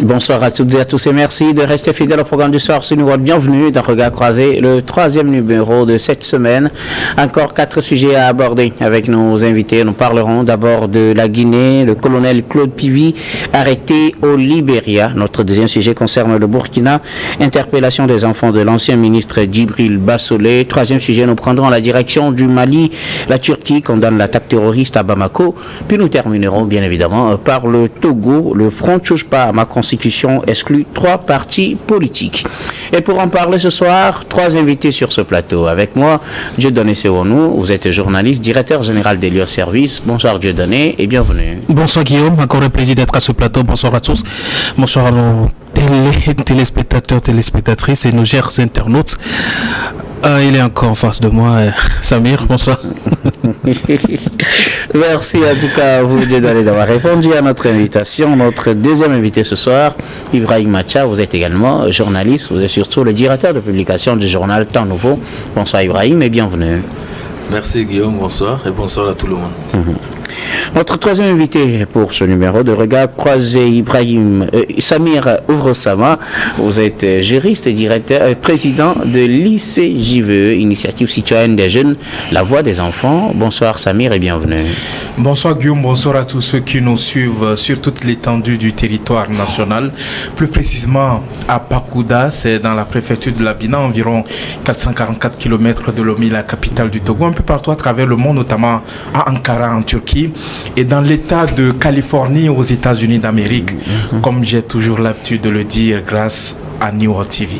Bonsoir à toutes et à tous et merci de rester fidèles au programme du soir. C'est nous bienvenue dans Regard Croisé, le 3e numéro de cette semaine. Encore 4 sujets à aborder avec nos invités. Nous parlerons d'abord de la Guinée, le colonel Claude Pivy arrêté au Libéria. Notre deuxième sujet concerne le Burkina, interpellation des enfants de l'ancien ministre Djibril Bassolé. Troisième sujet, nous prendrons la direction du Mali. La Turquie condamne l'attaque terroriste à Bamako. Puis nous terminerons bien évidemment par le Togo. Le Front Tchouchpa à Macron Constitution exclut 3 partis politiques. Et pour en parler ce soir, 3 invités sur ce plateau. Avec moi, Dieudonné Sewonou, vous êtes journaliste, directeur général d'Elios Service. Bonsoir Dieudonné et bienvenue. Bonsoir Guillaume, encore un plaisir d'être à ce plateau. Bonsoir à tous. Bonsoir à nos téléspectateurs, téléspectatrices et nos chers internautes. Il est encore en face de moi, Samir, bonsoir. Merci en tout cas à vous d'avoir répondu à notre invitation. Notre deuxième invité ce soir, Ibrahim Macha, vous êtes également journaliste, vous êtes surtout le directeur de publication du journal Temps Nouveau. Bonsoir Ibrahim et bienvenue. Merci Guillaume, bonsoir et bonsoir à tout le monde. Notre troisième invité pour ce numéro de Regard Croisé, Samir Ourossama. Vous êtes juriste et directeur, président de l'ICJVE, Initiative citoyenne des jeunes, la voix des enfants. Bonsoir Samir et bienvenue. Bonsoir Guillaume, bonsoir à tous ceux qui nous suivent sur toute l'étendue du territoire national. Plus précisément à Pakouda, c'est dans la préfecture de l'Abina, environ 444 km de Lomé, la capitale du Togo, un peu partout à travers le monde, notamment à Ankara en Turquie, et dans l'État de Californie aux États-Unis d'Amérique, comme j'ai toujours l'habitude de le dire, grâce à New World TV.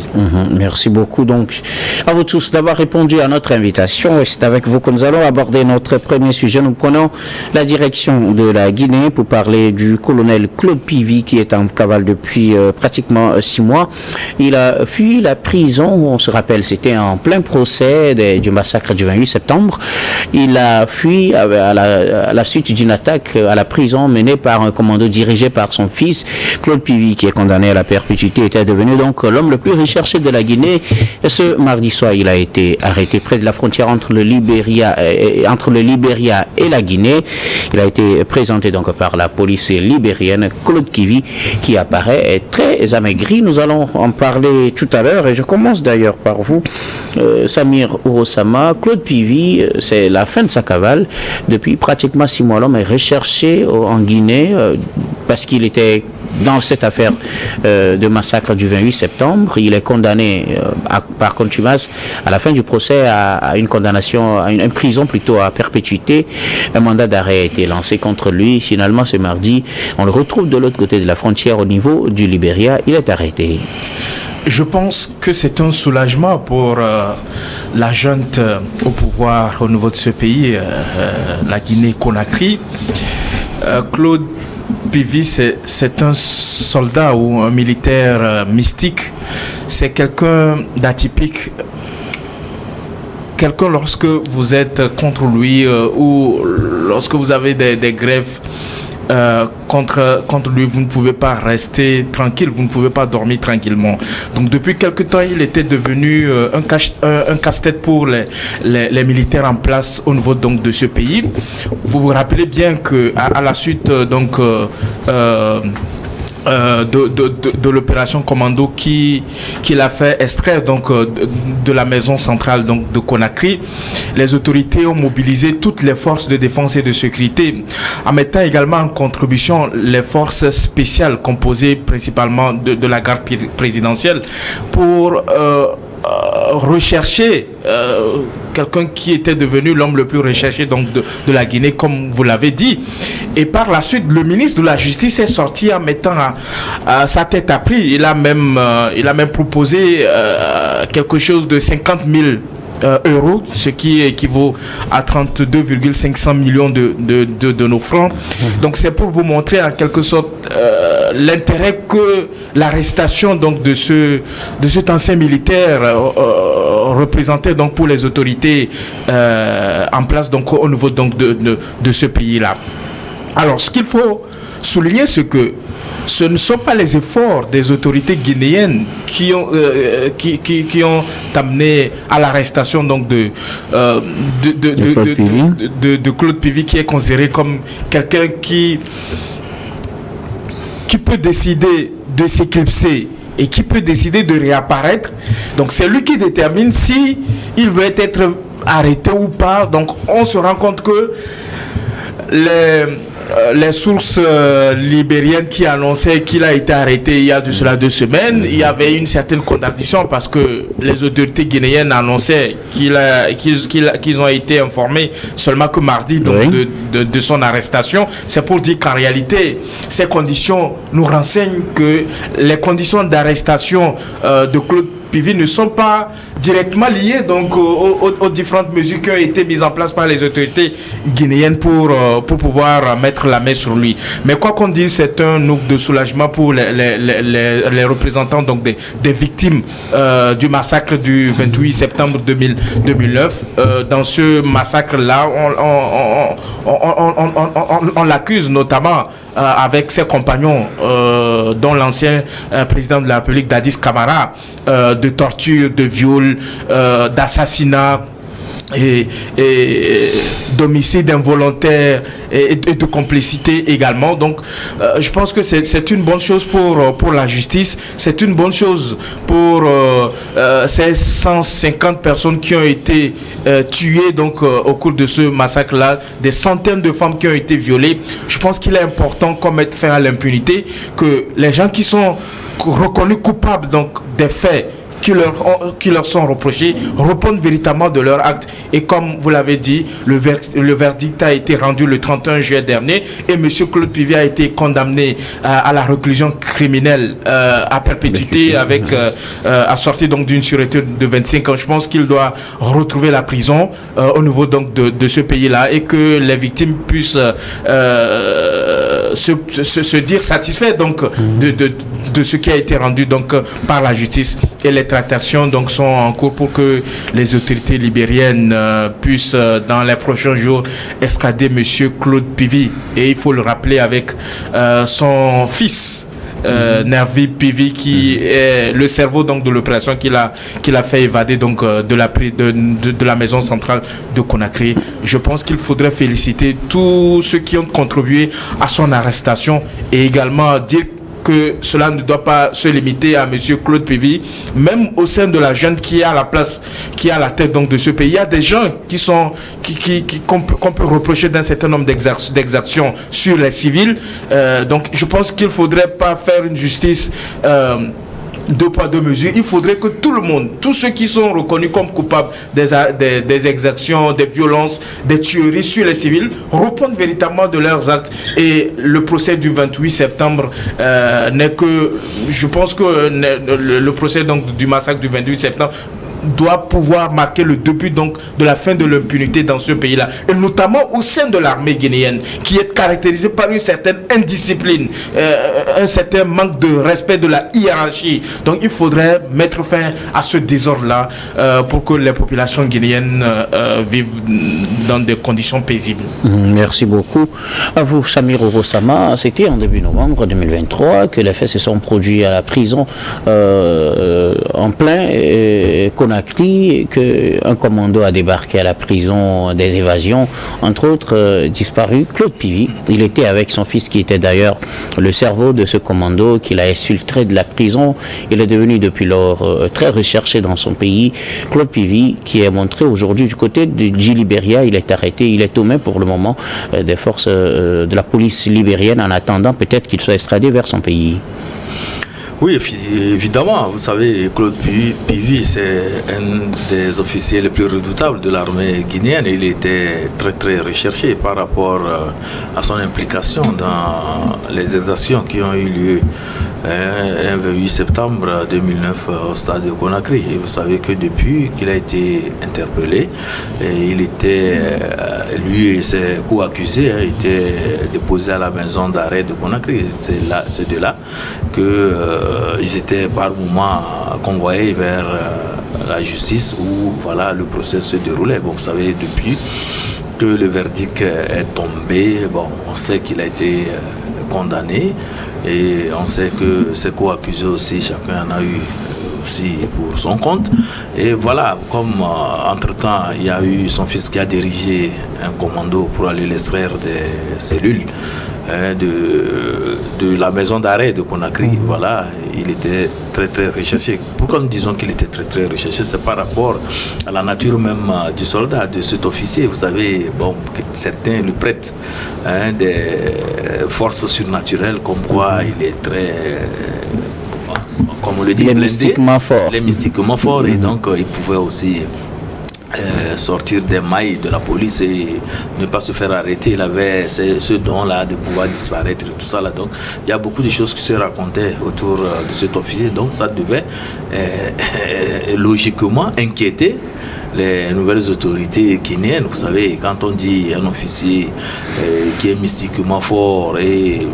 Merci beaucoup donc à vous tous d'avoir répondu à notre invitation. Et c'est avec vous que nous allons aborder notre premier sujet. Nous prenons la direction de la Guinée pour parler du colonel Claude Pivy qui est en cavale depuis pratiquement 6 mois. Il a fui la prison, on se rappelle, c'était en plein procès du massacre du 28 septembre. Il a fui à la suite d'une attaque à la prison menée par un commando dirigé par son fils. Claude Pivy, qui est condamné à la perpétuité, était devenu donc l'homme le plus recherché de la Guinée. Et ce mardi soir, il a été arrêté près de la frontière entre le Libéria et la Guinée. Il a été présenté donc par la police libérienne. Claude Pivy qui apparaît très amaigri. Nous allons en parler tout à l'heure et je commence d'ailleurs par vous, Samir Ourossama. Claude Pivy, c'est la fin de sa cavale. Depuis pratiquement 6 mois, l'homme est recherché en Guinée parce qu'il était dans cette affaire de massacre du 28 septembre. Il est condamné par contumace à la fin du procès à une condamnation, à une prison plutôt à perpétuité. Un mandat d'arrêt a été lancé contre lui. Finalement, ce mardi, on le retrouve de l'autre côté de la frontière au niveau du Libéria. Il est arrêté. Je pense que c'est un soulagement pour la junte au pouvoir au niveau de ce pays, la Guinée-Conakry. Claude Pivy, c'est un soldat ou un militaire mystique. C'est quelqu'un d'atypique. Quelqu'un, lorsque vous êtes contre lui ou lorsque vous avez des grèves contre lui, vous ne pouvez pas rester tranquille, vous ne pouvez pas dormir tranquillement. Donc depuis quelque temps, il était devenu un casse-tête pour les militaires en place au niveau donc de ce pays. Vous vous rappelez bien que à la suite donc de l'opération commando qu'il a fait extraire donc de la maison centrale donc de Conakry, les autorités ont mobilisé toutes les forces de défense et de sécurité en mettant également en contribution les forces spéciales composées principalement de la garde présidentielle pour rechercher quelqu'un qui était devenu l'homme le plus recherché donc de la Guinée, comme vous l'avez dit. Et par la suite, le ministre de la Justice est sorti en mettant sa tête à prix. Il a même proposé quelque chose de 50 000 euros, ce qui équivaut à 32,500 millions de nos francs. Donc c'est pour vous montrer en quelque sorte l'intérêt que l'arrestation donc de cet ancien militaire représentait donc pour les autorités en place donc au niveau donc de ce pays-là. Alors ce qu'il faut souligner, c'est que ce ne sont pas les efforts des autorités guinéennes qui ont amené à l'arrestation donc de Claude Pivy, qui est considéré comme quelqu'un qui peut décider de s'éclipser et qui peut décider de réapparaître. Donc c'est lui qui détermine si il veut être arrêté ou pas. Donc on se rend compte que les sources libériennes qui annonçaient qu'il a été arrêté il y a de cela 2 semaines, il y avait une certaine contradiction parce que les autorités guinéennes annonçaient qu'ils ont été informés seulement que mardi donc oui. de son arrestation. C'est pour dire qu'en réalité, ces conditions nous renseignent que les conditions d'arrestation de Claude Pivy ne sont pas directement liées donc aux différentes mesures qui ont été mises en place par les autorités guinéennes pour pouvoir mettre la main sur lui. Mais quoi qu'on dise, c'est un ouf de soulagement pour les représentants donc des victimes du massacre du 28 septembre 2009. Dans ce massacre-là, on l'accuse notamment avec ses compagnons, dont l'ancien président de la République, Dadis Camara, de torture, de viol, d'assassinat et d'homicide involontaire et de complicité également. Donc je pense que c'est une bonne chose pour la justice, c'est une bonne chose pour ces 150 personnes qui ont été tuées donc au cours de ce massacre-là, des centaines de femmes qui ont été violées. Je pense qu'il est important qu'on mette fin à l'impunité, que les gens qui sont reconnus coupables donc des faits qui leur sont reprochés répondent véritablement de leur acte. Et comme vous l'avez dit, le verdict a été rendu le 31 juillet dernier et M. Claude Pivy a été condamné à la réclusion criminelle à perpétuité avec assorti donc d'une sûreté de 25 ans. Je pense qu'il doit retrouver la prison au niveau donc de ce pays-là et que les victimes puissent se dire satisfaits donc de ce qui a été rendu donc par la justice. Et les tractations donc sont en cours pour que les autorités libériennes puissent dans les prochains jours extrader monsieur Claude Pivy. Et il faut le rappeler avec son fils Nervi Pivy qui est le cerveau donc de l'opération qu'il a fait évader donc de la maison centrale de Conakry. Je pense qu'il faudrait féliciter tous ceux qui ont contribué à son arrestation et également dire que cela ne doit pas se limiter à monsieur Claude Pivy. Même au sein de la jeune qui est à la place, qui est à la tête donc de ce pays, il y a des gens qu'on peut reprocher d'un certain nombre d'exactions sur les civils. Donc je pense qu'il ne faudrait pas faire une justice 2 poids 2 mesures. Il faudrait que tout le monde, tous ceux qui sont reconnus comme coupables des exactions, des violences, des tueries sur les civils, répondent véritablement de leurs actes. Et le procès du 28 septembre n'est que, je pense que le procès donc du massacre du 28 septembre doit pouvoir marquer le début donc de la fin de l'impunité dans ce pays-là, et notamment au sein de l'armée guinéenne qui est caractérisée par une certaine indiscipline, un certain manque de respect de la hiérarchie. Donc il faudrait mettre fin à ce désordre-là pour que les populations guinéennes vivent dans des conditions paisibles. Merci beaucoup à vous, Samir Orosama. C'était en début novembre 2023 que les faits se sont produits à la prison en plein Conakry, qu'un commando a débarqué à la prison des évasions, entre autres disparu Claude Pivy. Il était avec son fils qui était d'ailleurs le cerveau de ce commando qu'il a exfiltré de la prison. Il est devenu depuis lors très recherché dans son pays. Claude Pivy qui est montré aujourd'hui du côté du Libéria, il est arrêté, il est aux mains pour le moment des forces de la police libérienne en attendant peut-être qu'il soit extradé vers son pays. Oui, évidemment, vous savez, Claude Pivy, c'est un des officiers les plus redoutables de l'armée guinéenne. Il était très très recherché par rapport à son implication dans les exactions qui ont eu lieu le 28 septembre 2009 au stade de Conakry. Et vous savez que depuis qu'il a été interpellé, il était, lui et ses co-accusés étaient déposés à la maison d'arrêt de Conakry. C'est de là que ils étaient par moments convoyés vers la justice où voilà, le procès se déroulait. Bon, vous savez, depuis que le verdict est tombé, bon, on sait qu'il a été condamné et on sait que ses co-accusés aussi, chacun en a eu aussi pour son compte. Et voilà, comme entre-temps, il y a eu son fils qui a dirigé un commando pour aller l'extraire des cellules de la maison d'arrêt de Conakry. Voilà, il était très très recherché. Pourquoi nous disons qu'il était très très recherché? C'est par rapport à la nature même du soldat, de cet officier. Vous savez, bon, certains le prêtent des forces surnaturelles, comme quoi il est très, comme on le dit, mystiquement fort. Les mystiquement forts, et donc il pouvait aussi sortir des mailles de la police et ne pas se faire arrêter. Il avait ce don-là de pouvoir disparaître et tout ça là. Donc il y a beaucoup de choses qui se racontaient autour de cet officier. Donc ça devait logiquement inquiéter les nouvelles autorités guinéennes. Vous savez, quand on dit un officier qui est mystiquement fort et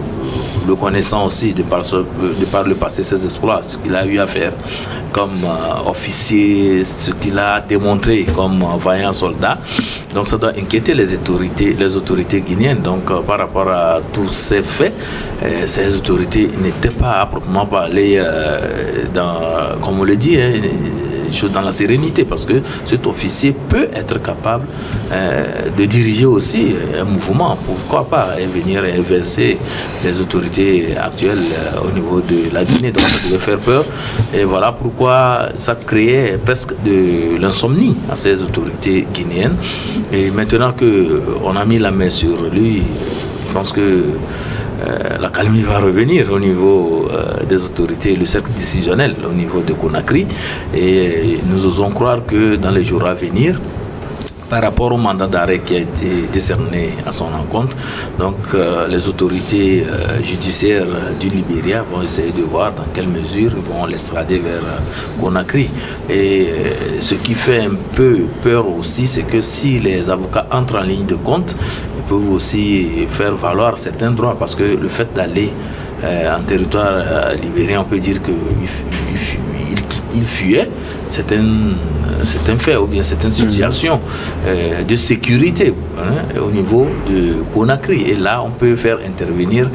le connaissant aussi de par le passé, ses exploits, ce qu'il a eu à faire comme officier, ce qu'il a démontré comme vaillant soldat. Donc ça doit inquiéter les autorités guinéennes. Donc par rapport à tous ces faits, ces autorités n'étaient pas à proprement parler comme on le dit, dans la sérénité, parce que cet officier peut être capable de diriger aussi un mouvement, pourquoi pas, et venir inverser les autorités actuelles au niveau de la Guinée. Donc ça devait faire peur, et voilà pourquoi ça créait presque de l'insomnie à ces autorités guinéennes. Et maintenant qu'on a mis la main sur lui, je pense que la calmie va revenir au niveau des autorités, le cercle décisionnel au niveau de Conakry, et nous osons croire que dans les jours à venir, par rapport au mandat d'arrêt qui a été décerné à son encontre, donc les autorités judiciaires du Libéria vont essayer de voir dans quelle mesure ils vont l'extrader vers Conakry. Et ce qui fait un peu peur aussi, c'est que si les avocats entrent en ligne de compte, ils peuvent aussi faire valoir certains droits, parce que le fait d'aller en territoire libérien, on peut dire qu'il fuyait, c'est un fait, ou bien c'est une situation de sécurité au niveau de Conakry. Et là, on peut faire intervenir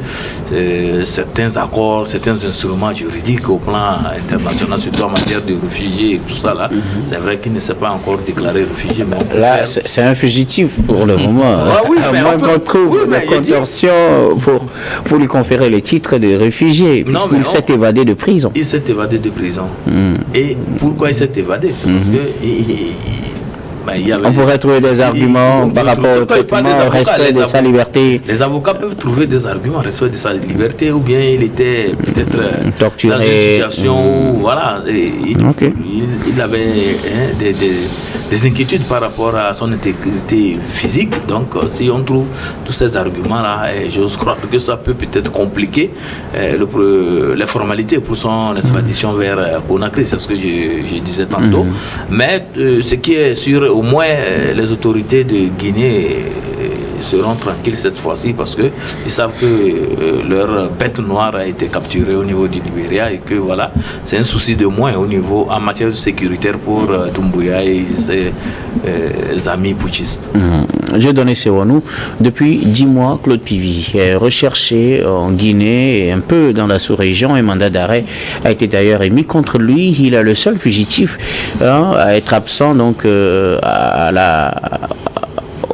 certains accords, certains instruments juridiques au plan international, surtout en matière de réfugiés et tout ça là. C'est vrai qu'il ne s'est pas encore déclaré réfugié. Mais là, c'est un fugitif pour le moment. Oui, à moins qu'on trouve la contorsion pour lui conférer le titre de réfugié. Il s'est évadé de prison. Il s'est évadé de prison. Et pourquoi il s'est évadé? C'est parce que on pourrait trouver des arguments par rapport au traitement, au respect de sa liberté. Les avocats peuvent trouver des arguments au respect de sa liberté, ou bien il était peut-être torturé dans une situation où voilà, il avait des inquiétudes par rapport à son intégrité physique. Donc si on trouve tous ces arguments-là, j'ose croire que ça peut peut-être compliquer les formalités pour son extradition vers Conakry. C'est ce que je disais tantôt. Mais ce qui est sûr, au moins les autorités de Guinée seront tranquilles cette fois-ci, parce qu'ils savent que leur bête noire a été capturée au niveau du Libéria, et que voilà, c'est un souci de moins en matière sécuritaire pour Doumbouya et ses amis putschistes. Je donnais Sewanou. Depuis 10 mois, Claude Pivy est recherché en Guinée et un peu dans la sous-région. Un mandat d'arrêt a été d'ailleurs émis contre lui. Il est le seul fugitif à être absent donc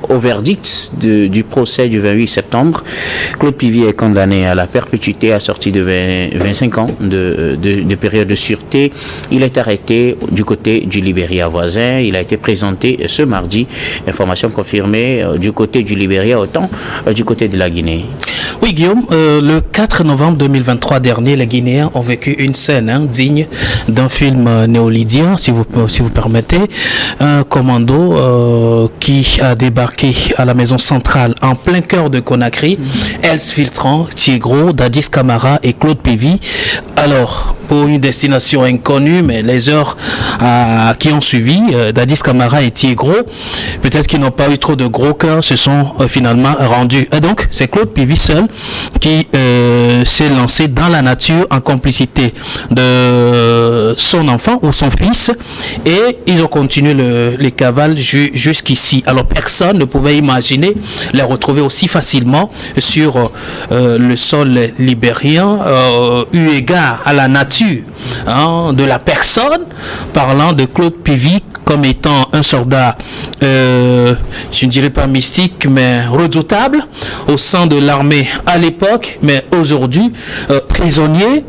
au verdict du procès du 28 septembre. Claude Pivy est condamné à la perpétuité assortie de 25 ans de période de sûreté. Il est arrêté du côté du Libéria voisin. Il a été présenté ce mardi. Information confirmée du côté du Libéria, autant du côté de la Guinée. Oui, Guillaume, le 4 novembre 2023 dernier, les Guinéens ont vécu une scène digne d'un film néolydien, si vous permettez. Un commando qui a débarqué à la maison centrale en plein cœur de Conakry, Els Filtran, Tiegro, Dadis Camara et Claude Pivy. Alors, pour une destination inconnue, mais les heures qui ont suivi, Dadis Camara et Tiegro, peut-être qu'ils n'ont pas eu trop de gros cœurs, se sont finalement rendus. Et donc, c'est Claude Pivy seul qui s'est lancé dans la nature en complicité de son enfant ou son fils, et ils ont continué les cavales jusqu'ici. Alors, personne ne pouvait imaginer les retrouver aussi facilement sur le sol libérien, eu égard à la nature statut de la personne, parlant de Claude Pivy comme étant un soldat, je ne dirais pas mystique, mais redoutable au sein de l'armée à l'époque, mais aujourd'hui prisonnier,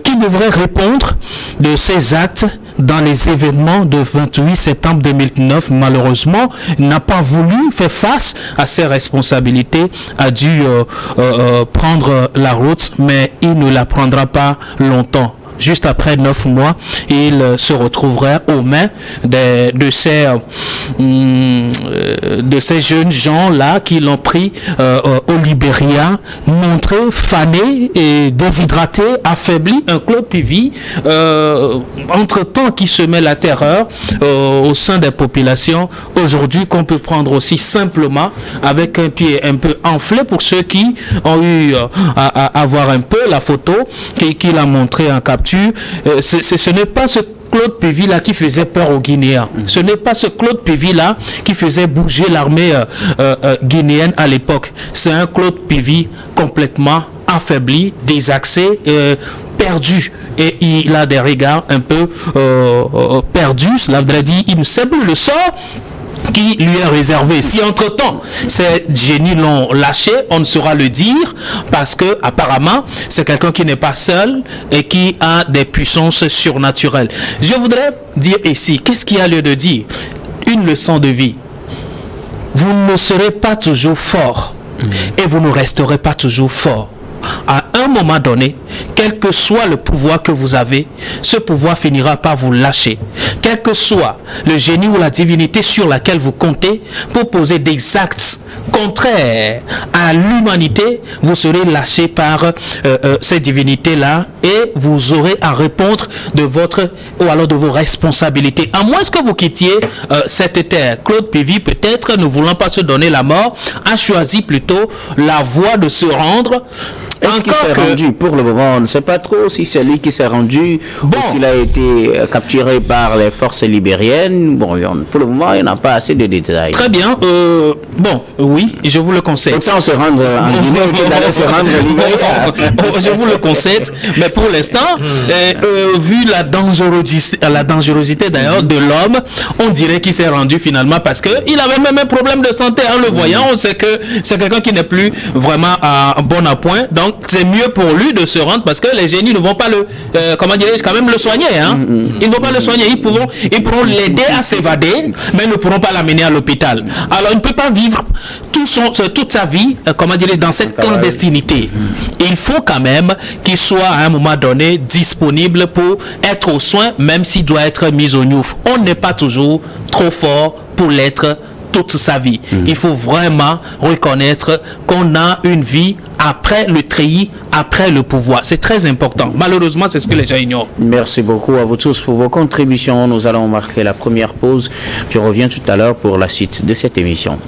qui devrait répondre de ses actes dans les événements de 28 septembre 2009. Malheureusement, il n'a pas voulu faire face à ses responsabilités, a dû prendre la route, mais il ne la prendra pas longtemps. Juste après 9 mois, il se retrouverait aux mains de ces jeunes gens-là qui l'ont pris au Libéria, montré, fané et déshydraté, affaibli, un Claude Pivy, entre-temps qui semait la terreur au sein des populations, aujourd'hui qu'on peut prendre aussi simplement avec un pied un peu enflé pour ceux qui ont eu à voir un peu la photo qu'il a montré en capture. Ce n'est pas ce Claude Pivy là qui faisait peur aux Guinéens. Ce n'est pas ce Claude Pivy là qui faisait bouger l'armée guinéenne à l'époque. C'est un Claude Pivy complètement affaibli, désaxé, perdu. Et il a des regards un peu perdus. Cela voudrait dire il ne sait plus le sort qui lui est réservé. Si entre-temps ces génies l'ont lâché, on ne saura le dire, parce que apparemment c'est quelqu'un qui n'est pas seul et qui a des puissances surnaturelles. Je voudrais dire ici, qu'est-ce qu'il y a lieu de dire? Une leçon de vie. Vous ne serez pas toujours fort et vous ne resterez pas toujours fort. À un moment donné, quel que soit le pouvoir que vous avez, ce pouvoir finira par vous lâcher. Quel que soit le génie ou la divinité sur laquelle vous comptez pour poser des actes contraires à l'humanité, vous serez lâché par ces divinités-là et vous aurez à répondre de votre ou alors de vos responsabilités. À moins que vous quittiez cette terre. Claude Pivy, peut-être ne voulant pas se donner la mort, a choisi plutôt la voie de se rendre. Est-ce qu'il s'est rendu? Pour le moment, on ne sait pas trop si c'est lui qui s'est rendu ou s'il a été capturé par les forces libériennes. Bon, pour le moment, il n'y a pas assez de détails. Très bien. Bon, oui, je vous le concède. Autant se rendre en Guinée qu'il allait se rendre au Libéria. Je vous le concède, mais pour l'instant, vu la dangerosité d'ailleurs de l'homme, on dirait qu'il s'est rendu finalement parce qu'il avait même un problème de santé. En le voyant, on sait que c'est quelqu'un qui n'est plus vraiment bon à point. Donc, c'est mieux pour lui de se rendre parce que les génies ne vont pas quand même le soigner. Ils ne vont pas le soigner. Ils pourront l'aider à s'évader, mais ne pourront pas l'amener à l'hôpital. Alors, il ne peut pas vivre toute sa vie, dans cette clandestinité. Il faut quand même qu'il soit à un moment donné disponible pour être aux soins, même s'il doit être mis au gnouf. On n'est pas toujours trop fort pour l'être toute sa vie. Il faut vraiment reconnaître qu'on a une vie après le treillis, après le pouvoir. C'est très important. Malheureusement, c'est ce que les gens ignorent. Merci beaucoup à vous tous pour vos contributions. Nous allons marquer la première pause. Je reviens tout à l'heure pour la suite de cette émission.